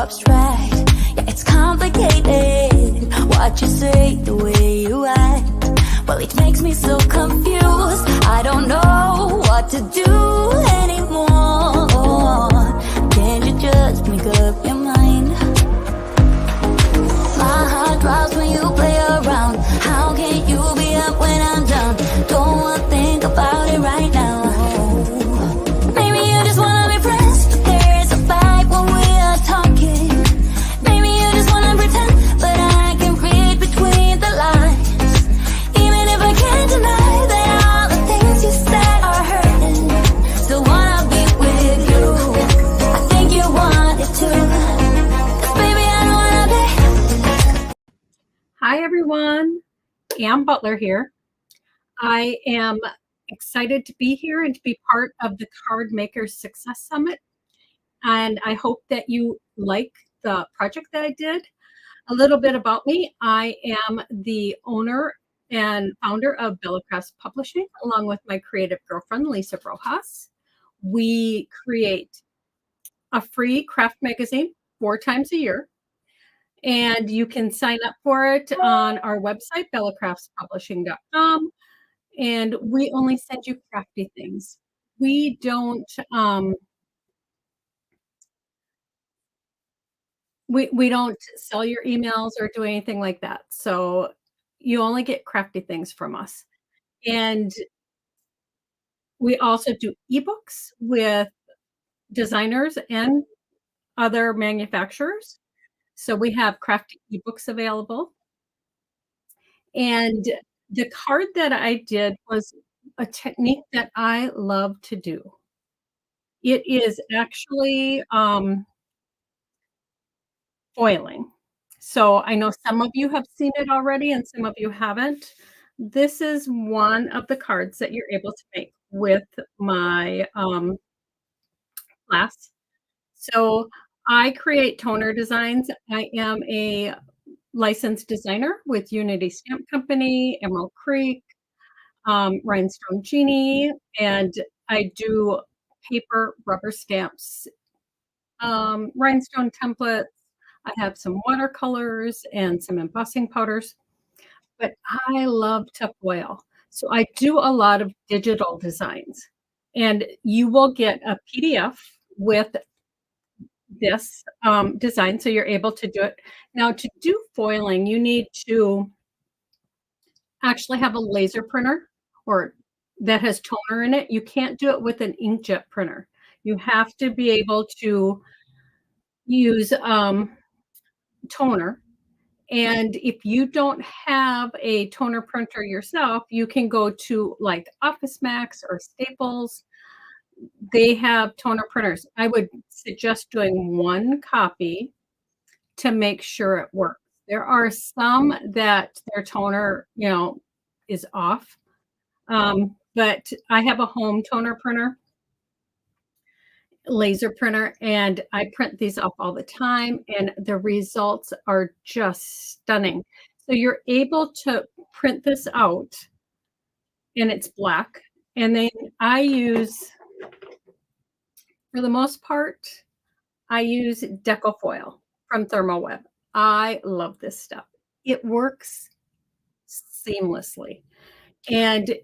abstract. Yeah, it's complicated. What you say, the way you act. Well, it makes me so confused. I don't know what to do anymore. Can't you just make up your mind? My heart drops when you play around. How can you be up when I'm down? Don't wanna think about it right now. Maybe you just wanna be friends, but there is a fight when we are talking. Maybe you just wanna pretend, but I can read between the lines. Even if I can't deny that all the things you said are hurting, still wanna be with you. I think you want it too. 'Cause baby, I don't wanna be. Hi everyone, Ann Butler here. I am excited to be here and to be part of the Card Makers Success Summit. And I hope that you like the project that I did. A little bit about me. I am the owner and founder of Bellicrafts Publishing, along with my creative girlfriend, Lisa Rojas. We create a free craft magazine 4 times a year. And you can sign up for it on our website, bellicraftspublishing.com. And we only send you crafty things. We don't we don't sell your emails or do anything like that. So you only get crafty things from us. And we also do ebooks with designers and other manufacturers. So we have crafty ebooks available. And the card that I did was a technique that I love to do. It is actually foiling. So I know some of you have seen it already and some of you haven't. This is one of the cards that you're able to make with my class. So I create toner designs. I am a licensed designer with Unity Stamp Company, Emerald Creek, Rhinestone Genie, and I do paper rubber stamps, rhinestone templates. I have some watercolors and some embossing powders, but I love to foil. So I do a lot of digital designs, and you will get a PDF with this design, so you're able to do it. Now, to do foiling, you need to actually have a laser printer or that has toner in it. You can't do it with an inkjet printer. You have to be able to use toner. And if you don't have a toner printer yourself, you can go to like Office Max or Staples. They have toner printers. I would suggest doing 1 copy to make sure it works. There are some that their toner, is off. But I have a home toner printer, laser printer, and I print these off all the time, and the results are just stunning. So you're able to print this out, and it's black. And then I use, for the most part, I use Deco Foil from Thermoweb. I love this stuff. It works seamlessly. And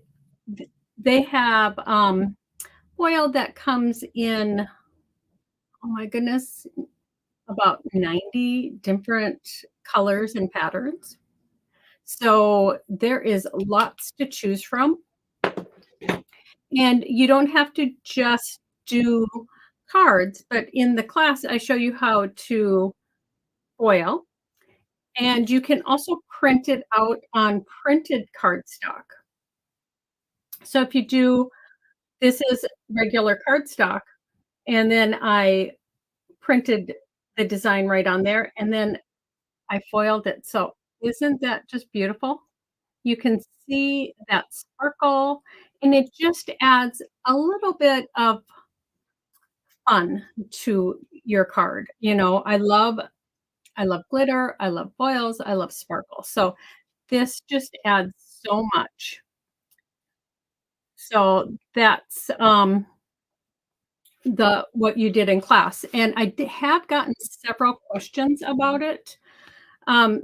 they have foil that comes in, oh my goodness, about 90 different colors and patterns. So there is lots to choose from. And you don't have to just do cards, but in the class, I show you how to foil. And you can also print it out on printed cardstock. So if you do, this is regular cardstock, and then I printed the design right on there, and then I foiled it. So isn't that just beautiful? You can see that sparkle, and it just adds a little bit of fun to your card. I love glitter, I love foils, I love sparkle. So this just adds so much. So that's the what you did in class, and have gotten several questions about it.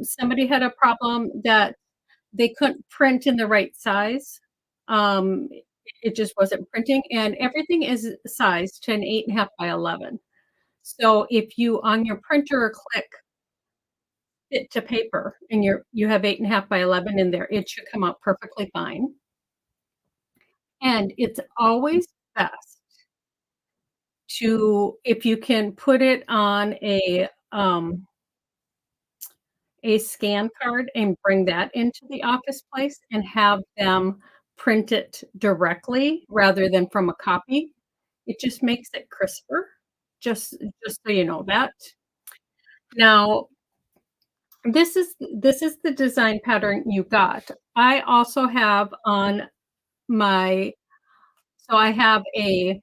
Somebody had a problem that they couldn't print in the right size. Um, it just wasn't printing, and everything is sized to an 8.5 by 11. So if you on your printer click fit to paper and you have 8.5 by 11 in there, it should come out perfectly fine. And it's always best to if you can put it on a scan card and bring that into the office place and have them print it directly rather than from a copy. It just makes it crisper, just so you know that. Now, this is the design pattern you got. I also have on my so I have a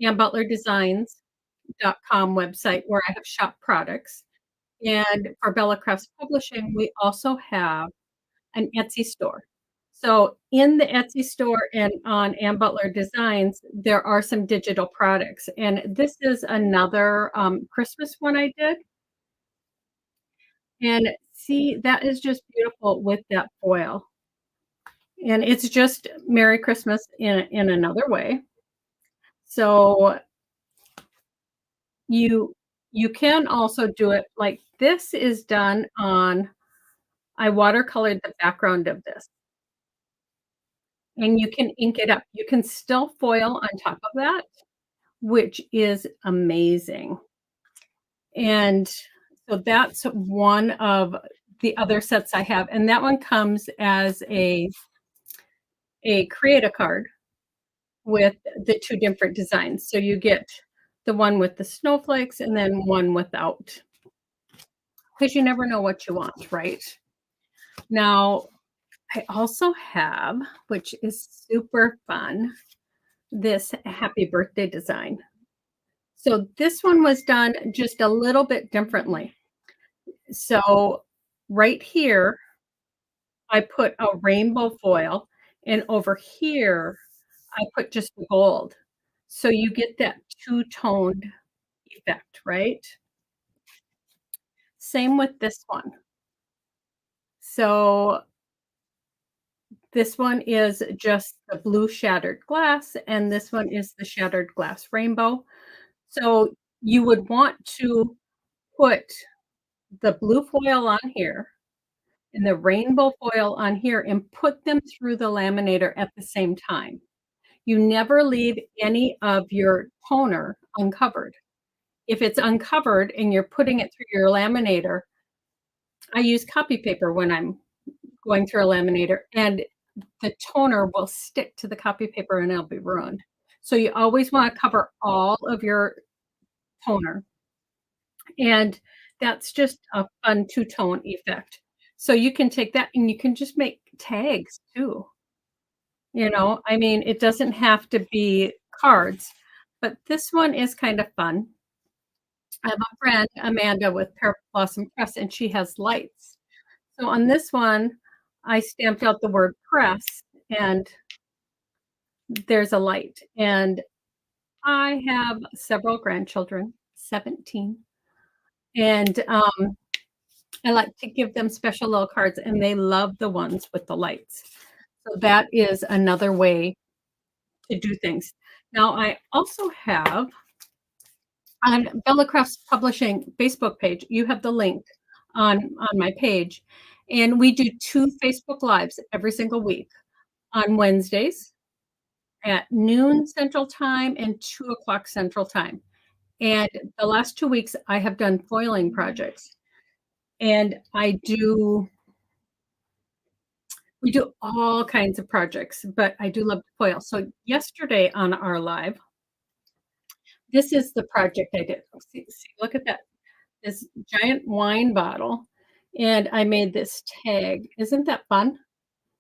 AnnButlerDesigns.com website where I have shop products, and for Bella Crafts Publishing, we also have an Etsy store. So in the Etsy store and on Ann Butler Designs, there are some digital products, and this is another, Christmas one I did, and see, that is just beautiful with that foil, and it's just Merry Christmas in another way. So you you can also do it like this is done on I watercolored the background of this, and you can ink it up. You can still foil on top of that, which is amazing. And so that's one of the other sets I have, and that one comes as a create a card with the 2 different designs. So you get the one with the snowflakes and then one without, because you never know what you want, right? Now, I also have, which is super fun, this happy birthday design. So this one was done just a little bit differently. So right here, I put a rainbow foil, and over here, I put just the gold. So you get that two-toned effect, right? Same with this one. So this one is just the blue shattered glass, and this one is the shattered glass rainbow. So you would want to put the blue foil on here and the rainbow foil on here and put them through the laminator at the same time. You never leave any of your toner uncovered. If it's uncovered and you're putting it through your laminator, I use copy paper when I'm going through a laminator, and the toner will stick to the copy paper and it'll be ruined. So you always want to cover all of your toner, and that's just a fun two-tone effect. So you can take that and you can just make tags too. I mean, it doesn't have to be cards, but this one is kind of fun. I have a friend, Amanda, with Pear Blossom Press, and she has lights. So on this one, I stamped out the word press, and there's a light. And I have several grandchildren, 17, and I like to give them special little cards, and they love the ones with the lights. So that is another way to do things. Now, I also have on Bella Crafts Publishing Facebook page, you have the link on my page, and we do 2 Facebook Lives every single week on Wednesdays at noon Central Time and 2 o'clock Central Time. And the last 2 weeks, I have done foiling projects, and we do all kinds of projects, but I do love to foil. So yesterday on our live, this is the project I did. See, look at that. This giant wine bottle, and I made this tag. Isn't that fun?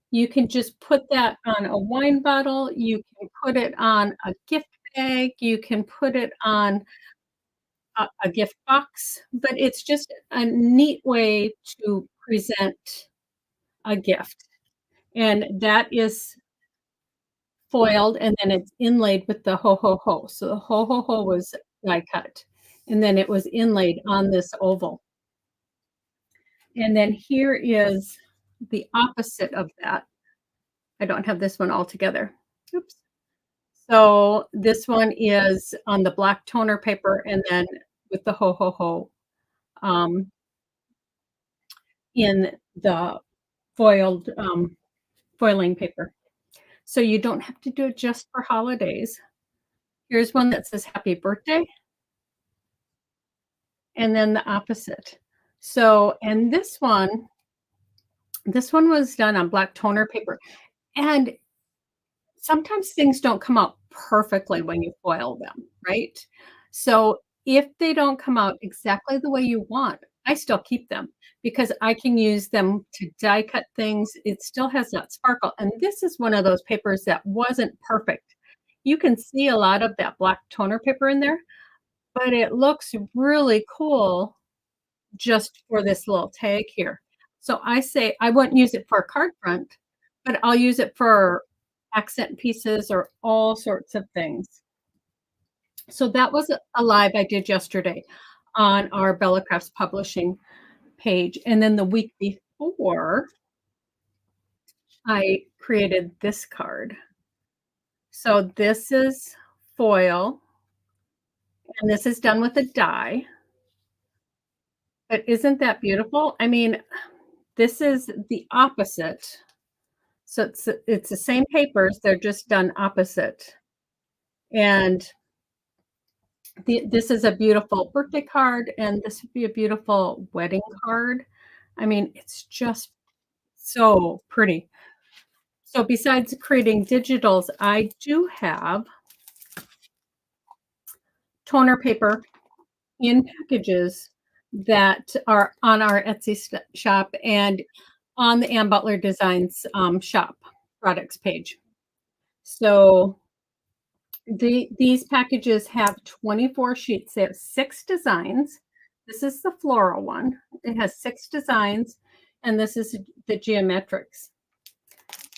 You can just put that on a wine bottle, you can put it on a gift bag, you can put it on a gift box, but it's just a neat way to present a gift, and that is foiled, and then it's inlaid with the ho ho ho. So the ho ho ho was die cut, and then it was inlaid on this oval. And then here is the opposite of that. I don't have this one all together. Oops. So this one is on the black toner paper and then with the ho ho ho um, in the foiled foiling paper. So you don't have to do it just for holidays. Here's one that says happy birthday, and then the opposite. So, and this one was done on black toner paper. And sometimes things don't come out perfectly when you foil them, right? So if they don't come out exactly the way you want, I still keep them because I can use them to die cut things. It still has that sparkle. And this is one of those papers that wasn't perfect. You can see a lot of that black toner paper in there, but it looks really cool just for this little tag here. So I say I wouldn't use it for a card front, but I'll use it for accent pieces or all sorts of things. So that was a live I did yesterday on our Bella Crafts Publishing page. And then the week before, I created this card. So this is foil, and this is done with a die. But isn't that beautiful? I mean, this is the opposite. So it's the same papers, they're just done opposite. And this is a beautiful birthday card, and this would be a beautiful wedding card. I mean, it's just so pretty. So besides creating digitals, I do have toner paper in packages that are on our Etsy shop and on the Ann Butler Designs shop products page. So these packages have 24 sheets. They have 6 designs. This is the floral one. It has 6 designs, and this is the geometrics.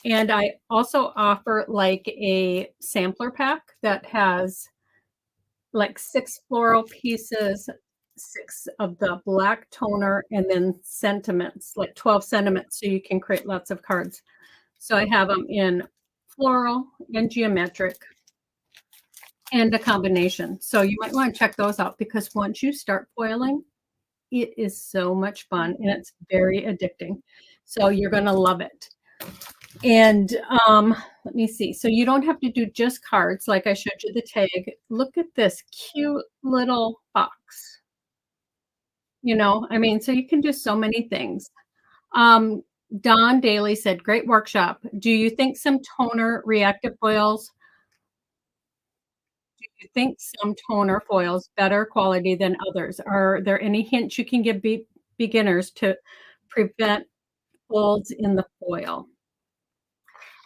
And I also offer like a sampler pack that has like 6 floral pieces, 6 of the black toner, and then sentiments, like 12 sentiments, so you can create lots of cards. So I have them in floral and geometric and a combination. So you might want to check those out because once you start foiling, it is so much fun and it's very addicting. So you're going to love it. And let me see. So you don't have to do just cards like I showed you the tag. Look at this cute little box. You know, I mean, so you can do so many things. Don Daly said, great workshop. Do you think some toner reactive foils? Do you think some toner foils better quality than others? Are there any hints you can give beginners to prevent folds in the foil?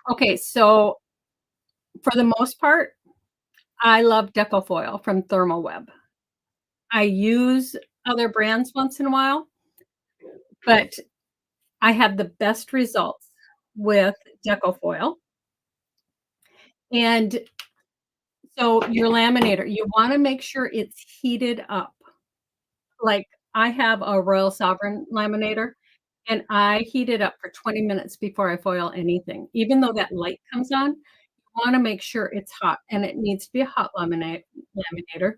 Okay, so for the most part, I love Decofoil from Thermalweb. I use other brands once in a while, but I have the best results with Decofoil. And so your laminator, you wanna make sure it's heated up. Like, I have a Royal Sovereign laminator, and I heat it up for 20 minutes before I foil anything. Even though that light comes on, you wanna make sure it's hot, and it needs to be a hot laminator.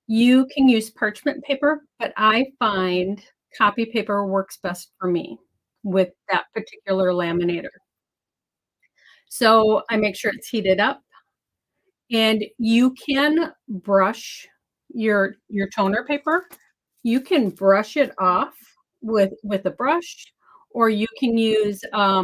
You can use parchment paper, but I find copy paper works best for me with that particular laminator. So I make sure it's heated up, and you can brush your toner paper. You can brush it off with a brush, or you can use a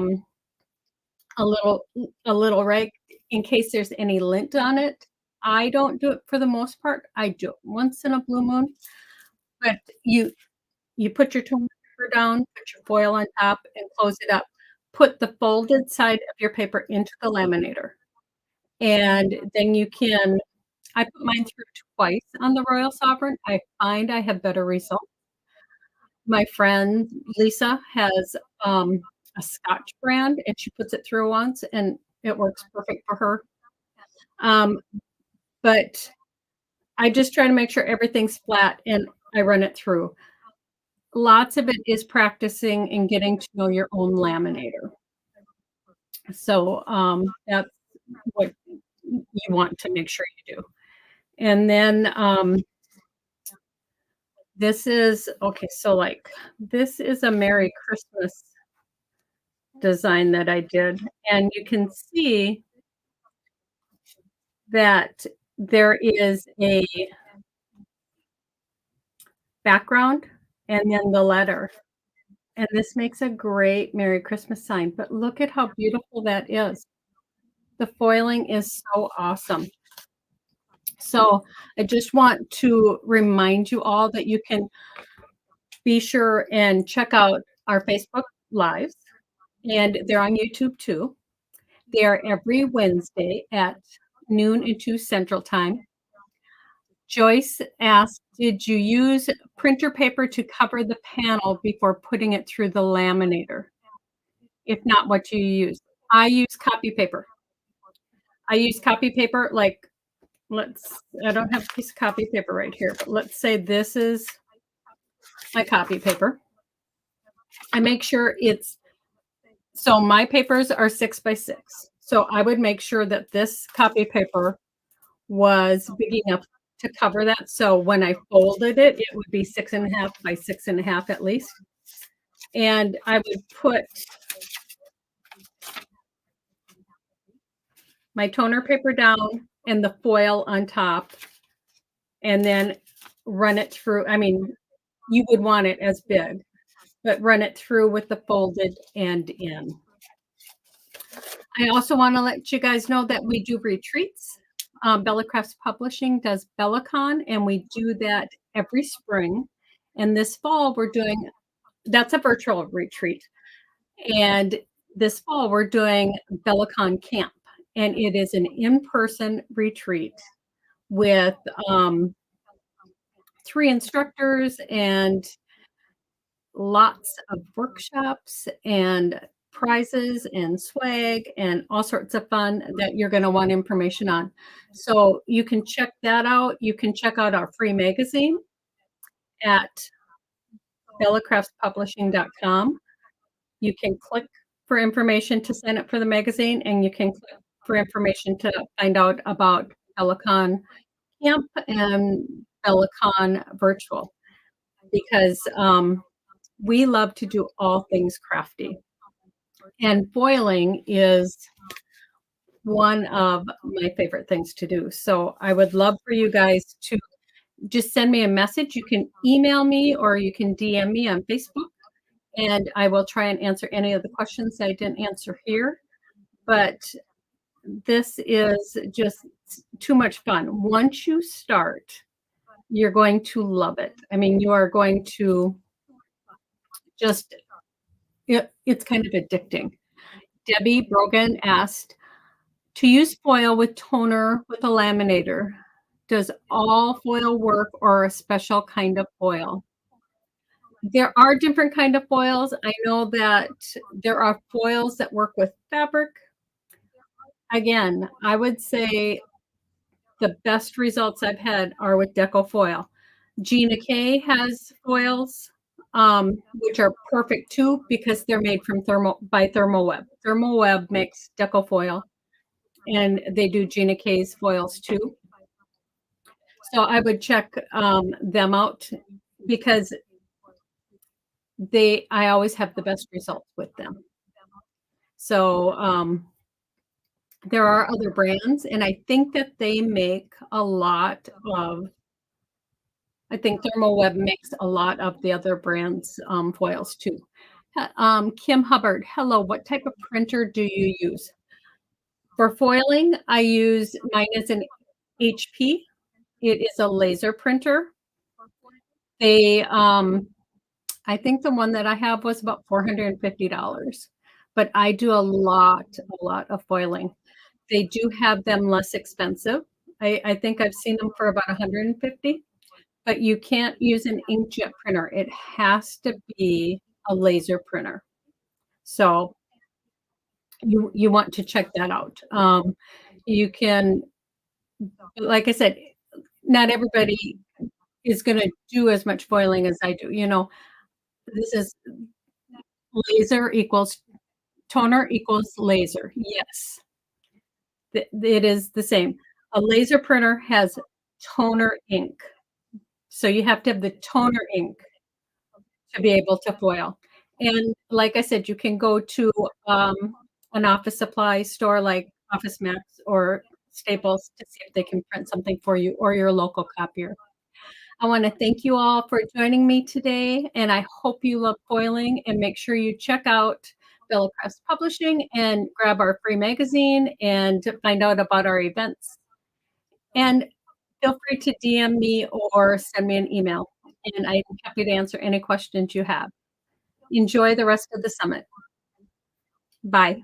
little rag in case there's any lint on it. I don't do it for the most part. I do it once in a blue moon, but you put your toner paper down, put your foil on top, and close it up. Put the folded side of your paper into the laminator, and then you can I put mine through twice on the Royal Sovereign. I find I have better results. My friend Lisa has, a Scotch brand, and she puts it through once, and it works perfect for her. Um, but I just try to make sure everything's flat and I run it through. Lots of it is practicing and getting to know your own laminator. So, that's what you want to make sure you do. And then, this is okay, so, like, this is a Merry Christmas design that I did, and you can see that there is a background and then the letter, and this makes a great Merry Christmas sign, but look at how beautiful that is. The foiling is so awesome. So, I just want to remind you all that you can be sure and check out our Facebook Lives, and they're on YouTube too. They are every Wednesday at noon and 2 Central Time. Joyce asked, "Did you use printer paper to cover the panel before putting it through the laminator? If not, what do you use?" I use copy paper. I use copy paper, like, I don't have a piece of copy paper right here, but let's say this is my copy paper. I make sure so my papers are 6 by 6. So I would make sure that this copy paper was big enough to cover that. So when I folded it, it would be 6.5 by 6.5 at least. And I would put my toner paper down and the foil on top and then run it through. I mean, you would want it as big, but run it through with the folded end in. I also want to let you guys know that we do retreats. Bella Crafts Publishing does BellaCon, and we do that every spring. And this fall, that's a virtual retreat. And this fall, we're doing BellaCon Camp, and it is an in-person retreat with 3 instructors and lots of workshops and prizes and swag and all sorts of fun that you're going to want information on. So you can check that out. You can check out our free magazine at bellacraftspublishing.com. You can click for information to sign up for the magazine, and you can click for information to find out about BellaCon Camp and BellaCon Virtual, because we love to do all things crafty. And foiling is one of my favorite things to do. So I would love for you guys to just send me a message. You can email me or you can DM me on Facebook, and I will try and answer any of the questions I didn't answer here. But this is just too much fun. Once you start, you're going to love it. I mean, you are going to just, it's kind of addicting. Debbie Brogan asked, to use foil with toner with a laminator, does all foil work or a special kind of foil? There are different kind of foils. I know that there are foils that work with fabric. Again, I would say the best results I've had are with Deco foil. Gina K has foils, which are perfect too because they're made from Thermal Web. Thermal Web makes Deco foil, and they do Gina K's foils too. So I would check them out because I always have the best results with them. So there are other brands, and I think that they make a lot of, I think Thermal Web makes a lot of the other brands' foils too. Kim Hubbard, hello, what type of printer do you use? For foiling, mine is an HP. It is a laser printer. I think the one that I have was about $450, but I do a lot of foiling. They do have them less expensive. I think I've seen them for about $150, but you can't use an inkjet printer. It has to be a laser printer. So you want to check that out. You can, like I said, not everybody is gonna do as much foiling as I do, you know? This is laser equals toner equals laser. Yes, it is the same. A laser printer has toner ink, so you have to have the toner ink to be able to foil. And like I said, you can go to, an office supply store like Office Max or Staples to see if they can print something for you or your local copier. I wanna thank you all for joining me today, and I hope you love foiling, and make sure you check out Crest Publishing and grab our free magazine and to find out about our events. And feel free to DM me or send me an email, and I'm happy to answer any questions you have. Enjoy the rest of the summit. Bye.